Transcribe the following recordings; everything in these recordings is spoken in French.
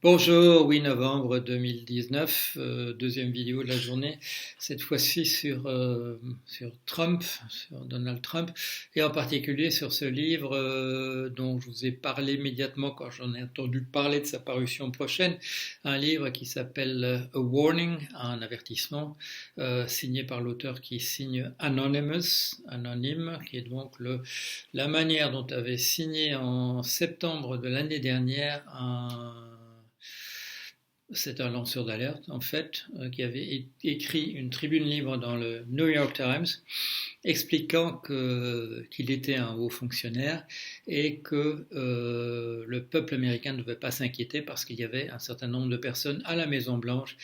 Bonjour, 8 novembre 2019, deuxième vidéo de la journée, cette fois-ci sur Trump, sur Donald Trump, et en particulier sur ce livre dont je vous ai parlé immédiatement quand j'en ai entendu parler de sa parution prochaine, un livre qui s'appelle A Warning, un avertissement, signé par l'auteur qui signe Anonymous, anonyme, qui est donc la manière dont avait signé en septembre de l'année dernière c'est un lanceur d'alerte, en fait, qui avait écrit une tribune libre dans le New York Times, expliquant qu'il était un haut fonctionnaire et que le peuple américain ne devait pas s'inquiéter parce qu'il y avait un certain nombre de personnes à la Maison-Blanche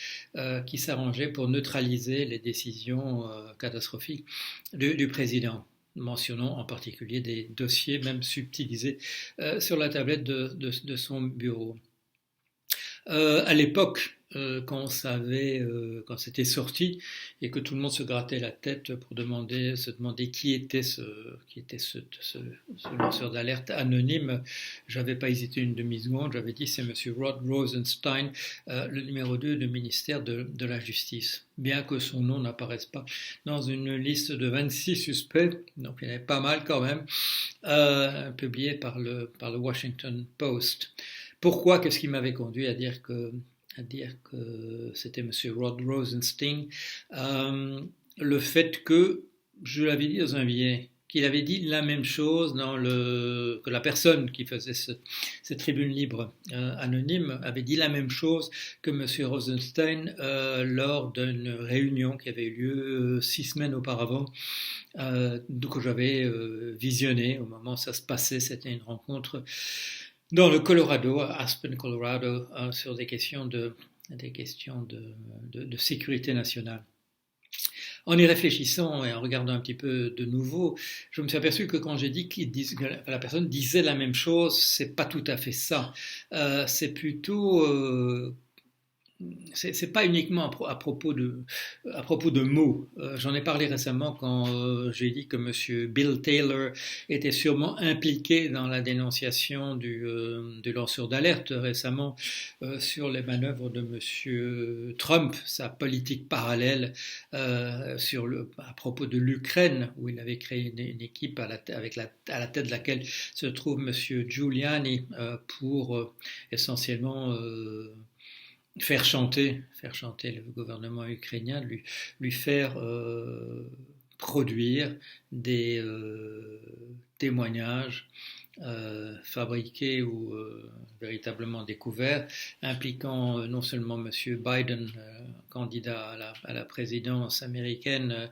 qui s'arrangeaient pour neutraliser les décisions catastrophiques du président, mentionnant en particulier des dossiers même subtilisés sur la tablette de son bureau. À l'époque, quand c'était sorti et que tout le monde se grattait la tête pour se demander qui était ce lanceur d'alerte anonyme, j'avais pas hésité une demi-seconde, j'avais dit c'est Monsieur Rod Rosenstein, le numéro 2 du ministère de la Justice. Bien que son nom n'apparaisse pas dans une liste de 26 suspects, donc il y en avait pas mal quand même, publié par le Washington Post. Pourquoi? Qu'est-ce qui m'avait conduit à dire que c'était Monsieur Rod Rosenstein? Le fait que je l'avais dit dans un billet, qu'il avait dit la même chose que la personne qui faisait cette tribune libre anonyme avait dit la même chose que Monsieur Rosenstein lors d'une réunion qui avait eu lieu 6 semaines auparavant. Que j'avais visionné au moment où ça se passait. C'était une rencontre dans le Colorado, à Aspen, Colorado, sur des questions de sécurité nationale. En y réfléchissant et en regardant un petit peu de nouveau, je me suis aperçu que quand j'ai dit que la personne disait la même chose, c'est pas tout à fait ça. C'est plutôt c'est pas uniquement à propos de mots. J'en ai parlé récemment quand j'ai dit que Monsieur Bill Taylor était sûrement impliqué dans la dénonciation du lanceur d'alerte récemment sur les manœuvres de Monsieur Trump, sa politique parallèle à propos de l'Ukraine, où il avait créé une équipe à la tête de laquelle se trouve Monsieur Giuliani pour essentiellement faire chanter le gouvernement ukrainien, lui faire produire des témoignages fabriqués ou véritablement découverts, impliquant non seulement Monsieur Biden, candidat à la présidence américaine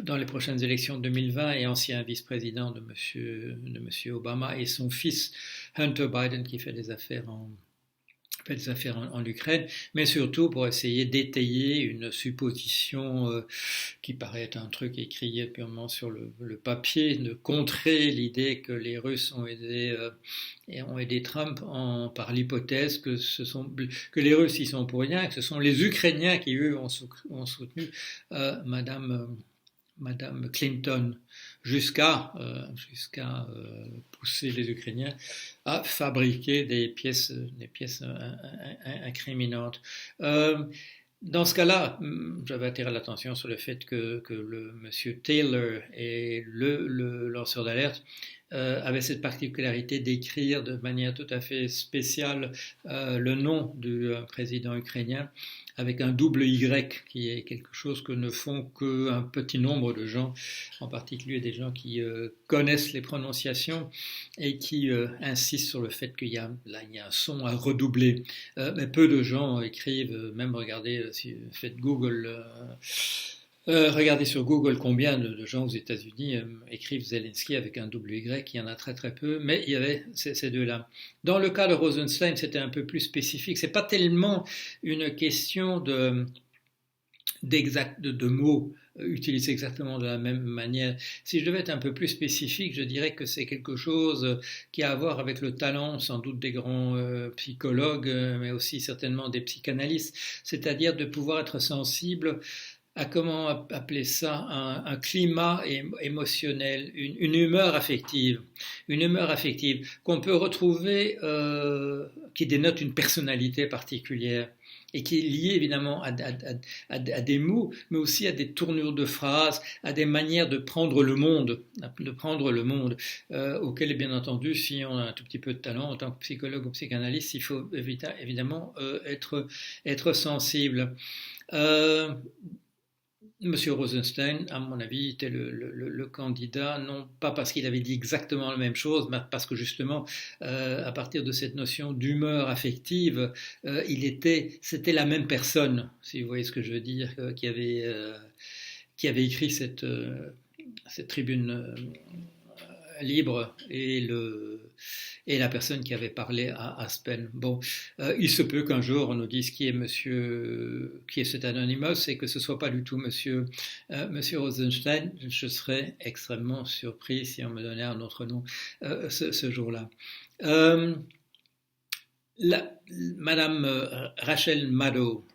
dans les prochaines élections de 2020 et ancien vice-président de Monsieur Obama, et son fils Hunter Biden qui fait des affaires en Ukraine, mais surtout pour essayer d'étayer une supposition qui paraît être un truc écrit purement sur le papier, de contrer l'idée que les Russes ont aidé Trump par l'hypothèse que les Russes y sont pour rien, que ce sont les Ukrainiens qui eux ont soutenu Madame Clinton, jusqu'à pousser les Ukrainiens à fabriquer des pièces incriminantes. Dans ce cas-là, j'avais attiré l'attention sur le fait que le Monsieur Taylor et le lanceur d'alerte avait cette particularité d'écrire de manière tout à fait spéciale le nom du président ukrainien avec un double Y, qui est quelque chose que ne font qu'un petit nombre de gens, en particulier des gens qui connaissent les prononciations et qui insistent sur le fait qu'il y a un son à redoubler. Mais peu de gens écrivent, même regardez, si vous faites Google, regardez sur Google combien de gens aux États-Unis écrivent Zelensky avec un double Y, il y en a très très peu, mais il y avait ces deux-là. Dans le cas de Rosenstein, c'était un peu plus spécifique. C'est pas tellement une question de mots utilisés exactement de la même manière. Si je devais être un peu plus spécifique, je dirais que c'est quelque chose qui a à voir avec le talent, sans doute des grands psychologues, mais aussi certainement des psychanalystes, c'est-à-dire de pouvoir être sensible comment appeler ça, un climat émotionnel, une humeur affective, qu'on peut retrouver, qui dénote une personnalité particulière et qui est liée évidemment à des mots, mais aussi à des tournures de phrases, à des manières de prendre le monde, auquel bien entendu, si on a un tout petit peu de talent en tant que psychologue ou psychanalyste, il faut évidemment être sensible. Monsieur Rosenstein, à mon avis, était le candidat, non pas parce qu'il avait dit exactement la même chose, mais parce que justement, à partir de cette notion d'humeur affective, c'était la même personne, si vous voyez ce que je veux dire, qui avait écrit cette tribune libre et la personne qui avait parlé à Aspen. Bon, il se peut qu'un jour on nous dise qui est cet Anonymous et que ce soit pas du tout monsieur Rosenstein. Je serais extrêmement surpris si on me donnait un autre nom ce jour-là. Madame Rachel Maddow,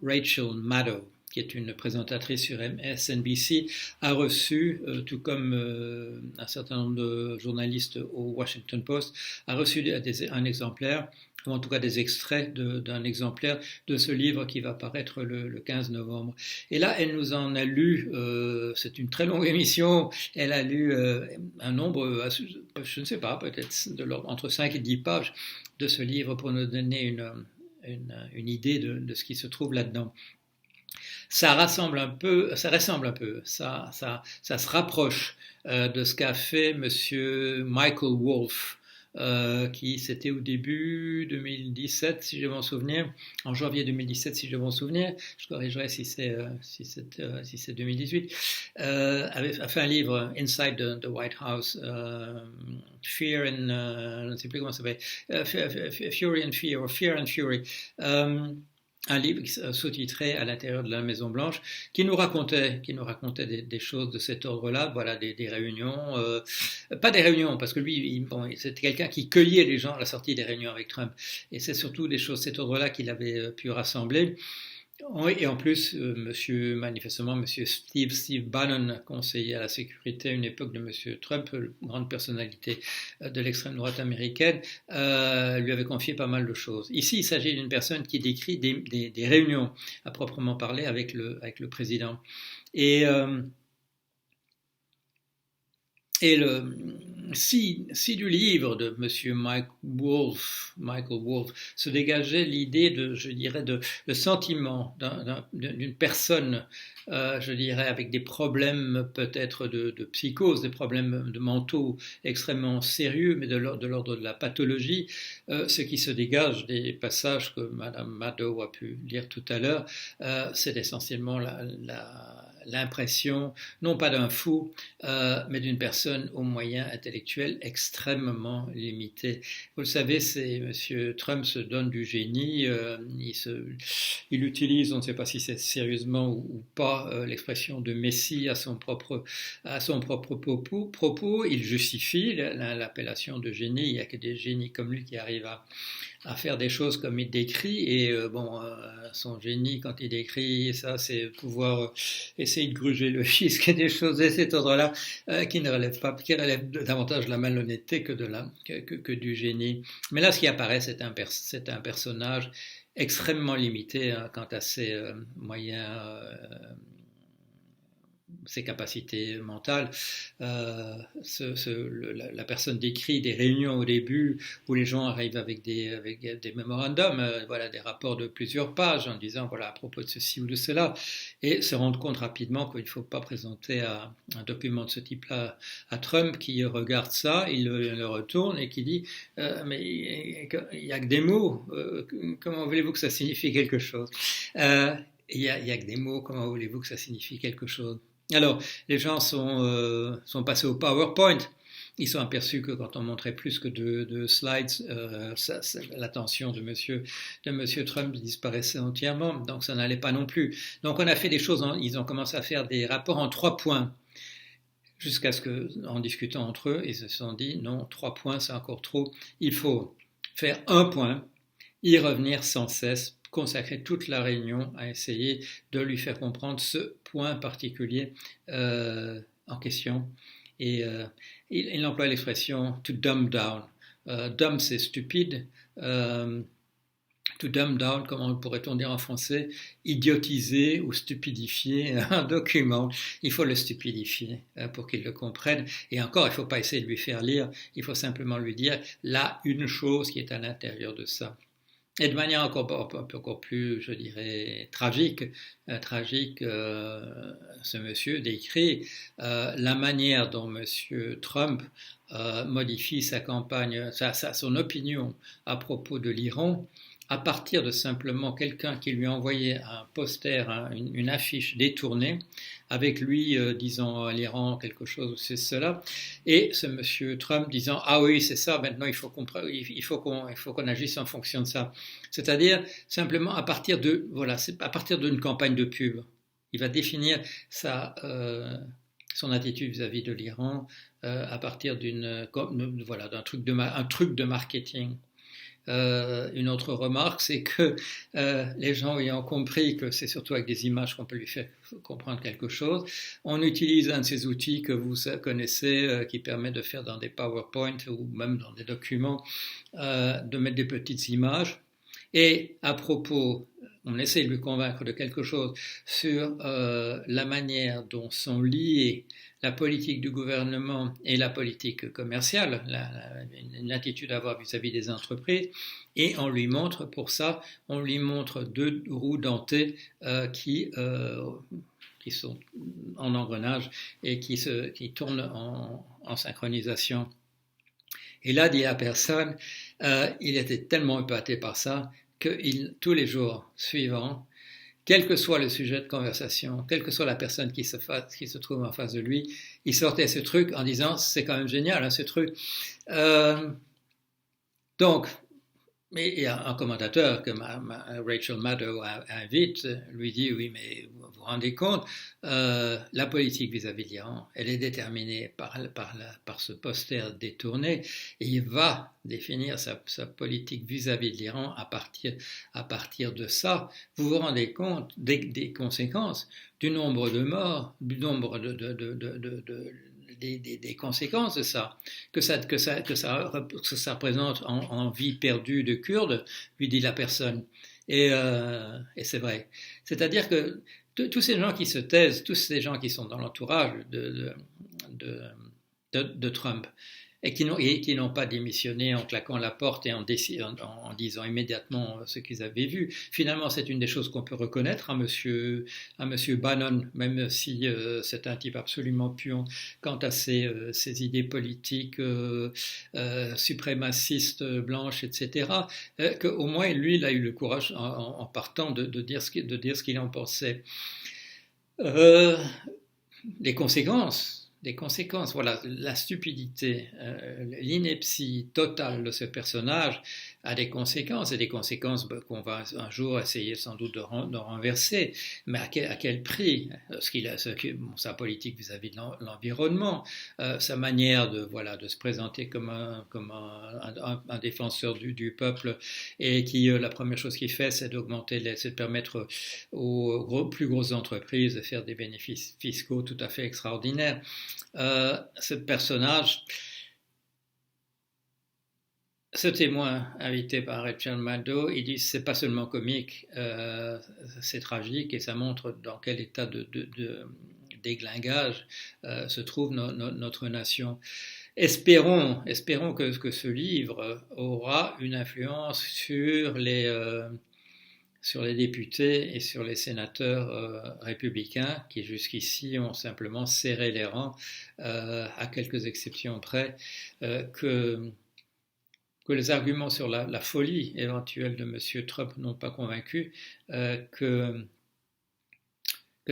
qui est une présentatrice sur MSNBC, a reçu, tout comme un certain nombre de journalistes au Washington Post, a reçu un exemplaire, ou en tout cas des extraits d'un exemplaire de ce livre qui va paraître le 15 novembre. Et là, elle nous en a lu, c'est une très longue émission, elle a lu un nombre, je ne sais pas, peut-être entre 5 et 10 pages de ce livre pour nous donner une idée de ce qui se trouve là-dedans. Ça ressemble un peu, ça se rapproche de ce qu'a fait monsieur Michael Wolff, qui c'était au début 2017, si je m'en souviens, en janvier 2017, si je m'en souviens, je corrigerai si c'est 2018, a fait un livre Inside the White House, Fear and je ne sais plus comment ça s'appelle, Fury and Fear, ou Fear and Fury. Un livre sous-titré à l'intérieur de la Maison Blanche qui nous racontait des choses de cet ordre-là, voilà, des réunions, pas des réunions parce que lui, c'était quelqu'un qui cueillait les gens à la sortie des réunions avec Trump, et c'est surtout des choses de cet ordre-là qu'il avait pu rassembler. Et en plus, manifestement, monsieur Steve Bannon, conseiller à la sécurité à une époque de monsieur Trump, grande personnalité de l'extrême droite américaine, lui avait confié pas mal de choses. Ici, il s'agit d'une personne qui décrit des réunions à proprement parler avec le président. Si du livre de monsieur Michael Wolff se dégageait l'idée le sentiment d'une personne, je dirais, avec des problèmes peut-être de psychose, des problèmes de mentaux extrêmement sérieux, mais de l'ordre de la pathologie, ce qui se dégage des passages que madame Maddow a pu lire tout à l'heure, c'est essentiellement l'impression, non pas d'un fou, mais d'une personne aux moyens intellectuels extrêmement limités. Vous le savez, M. Trump se donne du génie, il utilise, on ne sait pas si c'est sérieusement ou pas, l'expression de Messie à son propre propos. Il justifie l'appellation de génie. Il n'y a que des génies comme lui qui arrivent à faire des choses comme il décrit, et son génie quand il décrit ça, c'est pouvoir essayer de gruger le fisc et des choses de cet ordre-là qui relèvent davantage de la malhonnêteté que du génie. Mais là, ce qui apparaît, c'est un personnage extrêmement limité quant à ses moyens, ses capacités mentales. La personne décrit des réunions au début où les gens arrivent avec des mémorandums, voilà, des rapports de plusieurs pages en disant voilà à propos de ceci ou de cela, et se rendre compte rapidement qu'il ne faut pas présenter un document de ce type-là à Trump, qui regarde ça, il le retourne et qui dit mais il n'y a que des mots, comment voulez-vous que ça signifie quelque chose? Il y a que des mots, comment voulez-vous que ça signifie quelque chose? Alors, les gens sont passés au PowerPoint. Ils sont aperçus que quand on montrait plus que de slides, l'attention de monsieur Trump disparaissait entièrement, donc ça n'allait pas non plus. Donc on a fait des choses, ils ont commencé à faire des rapports en 3 points, jusqu'à ce que, en discutant entre eux, ils se sont dit non, 3 points c'est encore trop, il faut faire 1 point, y revenir sans cesse, consacré toute la réunion à essayer de lui faire comprendre ce point particulier en question. Et il emploie l'expression to dumb down. Dumb, c'est stupide. To dumb down, comment pourrait-on dire en français, idiotiser ou stupidifier un document. Il faut le stupidifier pour qu'il le comprenne. Et encore, il ne faut pas essayer de lui faire lire, il faut simplement lui dire là une chose qui est à l'intérieur de ça. Et de manière encore plus, je dirais, tragique, ce monsieur décrit la manière dont monsieur Trump modifie sa campagne, son opinion à propos de l'Iran, à partir de simplement quelqu'un qui lui a envoyé un poster, une affiche détournée, avec lui disant à l'Iran quelque chose, c'est cela, et ce monsieur Trump disant ah oui c'est ça, maintenant il faut qu'on agisse en fonction de ça. C'est-à-dire simplement à partir d'une campagne de pub, il va définir son attitude vis-à-vis de l'Iran à partir d'un truc de marketing. Une autre remarque, c'est que les gens ayant compris que c'est surtout avec des images qu'on peut lui faire comprendre quelque chose, on utilise un de ces outils que vous connaissez qui permet de faire dans des PowerPoint ou même dans des documents, de mettre des petites images. Et à propos, on essaie de lui convaincre de quelque chose sur la manière dont sont liées la politique du gouvernement et la politique commerciale, l'attitude à avoir vis-à-vis des entreprises, et on lui montre deux roues dentées qui sont en engrenage et qui tournent en synchronisation. Et là, dit la personne, il était tellement épaté par ça que tous les jours suivants, quel que soit le sujet de conversation, quelle que soit la personne qui se trouve en face de lui, il sortait ce truc en disant c'est quand même génial ce truc. Donc, mais il y a un commentateur que Rachel Maddow invite, lui dit oui mais vous vous rendez compte, la politique vis-à-vis de l'Iran, elle est déterminée par ce poster détourné, et il va définir sa politique vis-à-vis de l'Iran à partir de ça. Vous vous rendez compte des conséquences, du nombre de morts, du nombre des conséquences de ça, que ça représente en vie perdue de Kurdes, lui dit la personne. Et c'est vrai. C'est-à-dire que tous ces gens qui se taisent, tous ces gens qui sont dans l'entourage de Trump, et qui n'ont pas démissionné en claquant la porte et en disant immédiatement ce qu'ils avaient vu. Finalement, c'est une des choses qu'on peut reconnaître à monsieur Bannon, même si c'est un type absolument pion quant à ses idées politiques suprémacistes, blanches, etc., qu'au moins, lui, il a eu le courage, en partant, de dire ce qu'il en pensait. Les conséquences, voilà, la stupidité, l'ineptie totale de ce personnage a des conséquences, et des conséquences qu'on va un jour essayer sans doute de renverser, mais à quel prix? Sa politique vis-à-vis de l'environnement, sa manière de se présenter comme un défenseur du peuple, et qui la première chose qu'il fait, c'est de permettre aux plus grosses entreprises de faire des bénéfices fiscaux tout à fait extraordinaires. Ce personnage, ce témoin invité par Rachel Maddow, il dit c'est pas seulement comique, c'est tragique, et ça montre dans quel état de déglingage se trouve notre nation. Espérons que ce livre aura une influence sur les députés et sur les sénateurs républicains qui jusqu'ici ont simplement serré les rangs, à quelques exceptions près, que les arguments sur la folie éventuelle de M. Trump n'ont pas convaincu, que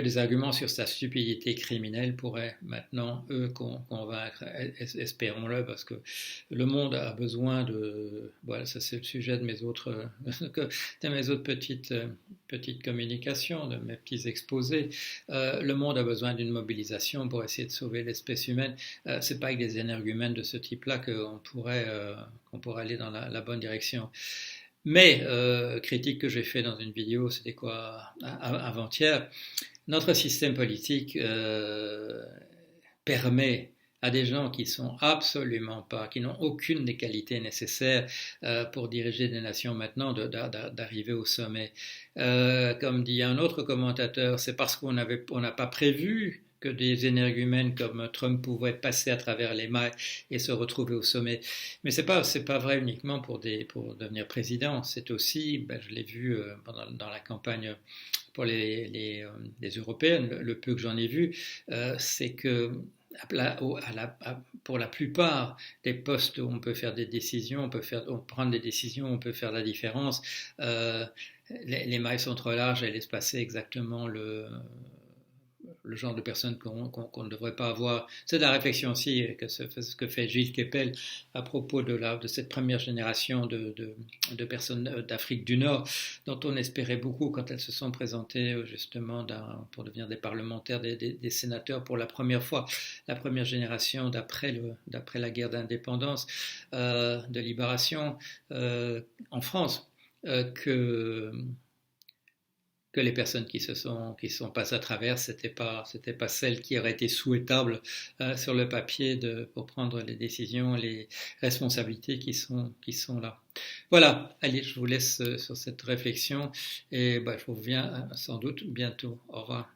les arguments sur sa stupidité criminelle pourraient maintenant, eux, convaincre. Espérons-le, parce que le monde a besoin de... Voilà, ça c'est le sujet de mes autres petites communications, de mes petits exposés. Le monde a besoin d'une mobilisation pour essayer de sauver l'espèce humaine. C'est pas avec des énergumènes de ce type-là qu'on pourrait aller dans la bonne direction. Mais, critique que j'ai fait dans une vidéo, c'était quoi, avant-hier, notre système politique permet à des gens qui sont absolument pas, qui n'ont aucune des qualités nécessaires pour diriger des nations maintenant, d'arriver au sommet. Comme dit un autre commentateur, c'est parce on n'a pas prévu que des énergumènes comme Trump pouvaient passer à travers les mailles et se retrouver au sommet. Mais c'est pas vrai uniquement pour devenir président. C'est aussi, ben, je l'ai vu dans la campagne pour les européennes, le peu que j'en ai vu, c'est que pour la plupart des postes où on peut faire des décisions, on prendre des décisions, on peut faire la différence. Euh, les mailles sont trop larges et laissent passer exactement le genre de personnes qu'on ne devrait pas avoir. C'est de la réflexion aussi ce que fait Gilles Kepel à propos de cette première génération de personnes d'Afrique du Nord dont on espérait beaucoup quand elles se sont présentées justement pour devenir des parlementaires, des sénateurs pour la première fois, la première génération d'après la guerre d'indépendance, de libération en France, que les personnes qui sont passées à travers, c'était pas celles qui auraient été souhaitables sur le papier pour prendre les décisions, les responsabilités qui sont là. Voilà, allez, je vous laisse sur cette réflexion et bah, je vous reviens sans doute bientôt. Au revoir.